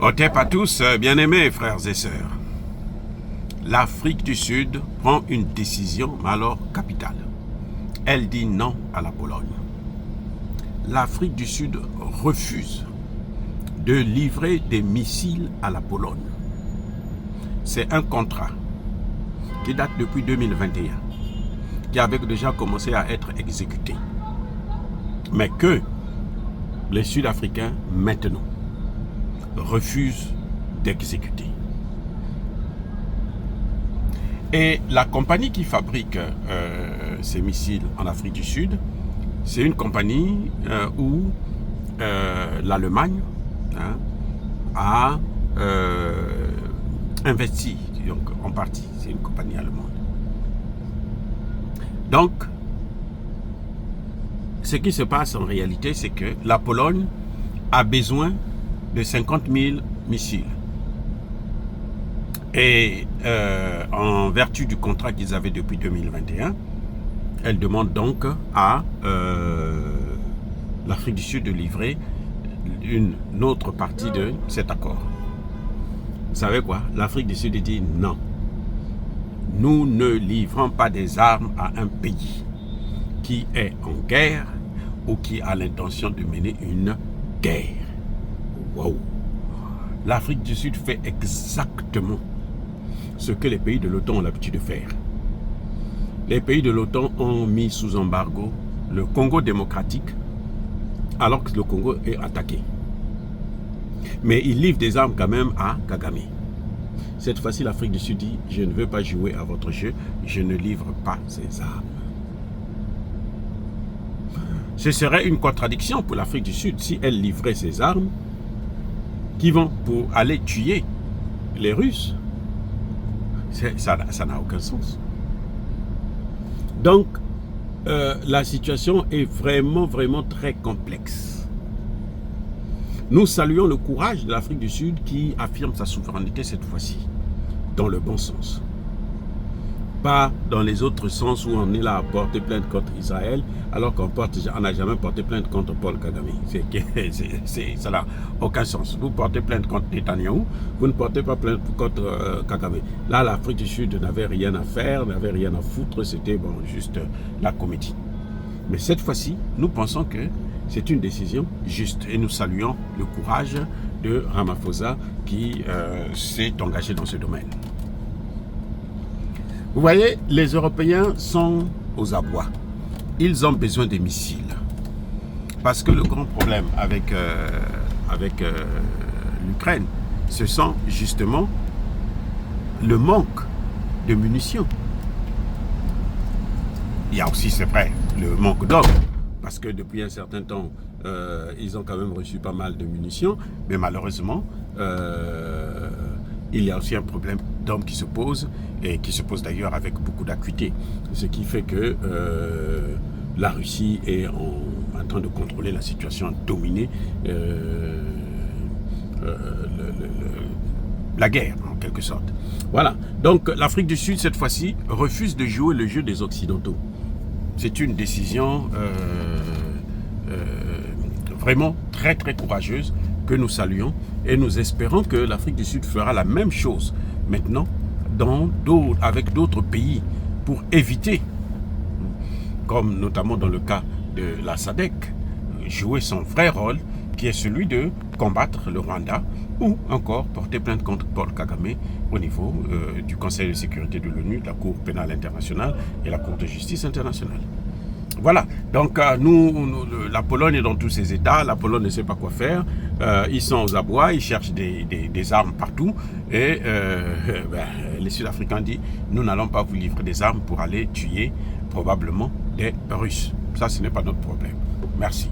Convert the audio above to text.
Otep à tous, bien-aimés frères et sœurs. L'Afrique du Sud prend une décision, mais alors capitale. Elle dit non à la Pologne. L'Afrique du Sud refuse de livrer des missiles à la Pologne. C'est un contrat qui date depuis 2021, qui avait déjà commencé à être exécuté. Mais que les Sud-Africains, maintenant, refusent d'exécuter. Et la compagnie qui fabrique ces missiles en Afrique du Sud, c'est une compagnie où l'Allemagne a investi, donc en partie, c'est une compagnie allemande. Donc, ce qui se passe en réalité, c'est que la Pologne a besoin de 50 000 missiles. Et en vertu du contrat qu'ils avaient depuis 2021, elle demande donc à l'Afrique du Sud de livrer une autre partie de cet accord. Vous savez quoi? L'Afrique du Sud dit non. Nous ne livrons pas des armes à un pays qui est en guerre ou qui a l'intention de mener une guerre. Wow. L'Afrique du Sud fait exactement ce que les pays de l'OTAN ont l'habitude de faire. Les pays de l'OTAN ont mis sous embargo le Congo démocratique alors que le Congo est attaqué. Mais ils livrent des armes quand même à Kagame. Cette fois-ci, l'Afrique du Sud dit « Je ne veux pas jouer à votre jeu, je ne livre pas ces armes. » Ce serait une contradiction pour l'Afrique du Sud si elle livrait ses armes qui vont pour aller tuer les Russes. Ça n'a aucun sens. Donc, la situation est vraiment très complexe. Nous saluons le courage de l'Afrique du Sud qui affirme sa souveraineté cette fois-ci, dans le bon sens. Pas dans les autres sens où on est là à porter plainte contre Israël, alors qu'on n'a jamais porté plainte contre Paul Kagame. Ça n'a aucun sens. Vous portez plainte contre Netanyahou, vous ne portez pas plainte contre Kagame. Là, l'Afrique du Sud n'avait rien à faire, n'avait rien à foutre, c'était bon, juste la comédie. Mais cette fois-ci, nous pensons que c'est une décision juste et nous saluons le courage de Ramaphosa qui s'est engagé dans ce domaine. Vous voyez, les Européens sont aux abois. Ils ont besoin des missiles. Parce que le grand problème avec l'Ukraine, ce sont justement le manque de munitions. Il y a aussi, c'est vrai, le manque d'hommes. Parce que depuis un certain temps, ils ont quand même reçu pas mal de munitions. Mais malheureusement, il y a aussi un problème d'hommes qui se pose, et qui se pose d'ailleurs avec beaucoup d'acuité. Ce qui fait que la Russie est en train de contrôler la situation, dominer la guerre, en quelque sorte. Voilà. Donc l'Afrique du Sud, cette fois-ci, refuse de jouer le jeu des Occidentaux. C'est une décision vraiment très courageuse que nous saluons et nous espérons que l'Afrique du Sud fera la même chose maintenant avec d'autres pays pour éviter, comme notamment dans le cas de la SADC, jouer son vrai rôle qui est celui de combattre le Rwanda ou encore porter plainte contre Paul Kagame au niveau du Conseil de sécurité de l'ONU, la Cour pénale internationale et la Cour de justice internationale. Voilà, donc la Pologne est dans tous ses états, la Pologne ne sait pas quoi faire, ils sont aux abois, ils cherchent des armes partout et les Sud-Africains disent nous n'allons pas vous livrer des armes pour aller tuer probablement des Russes. Ça, ce n'est pas notre problème. Merci.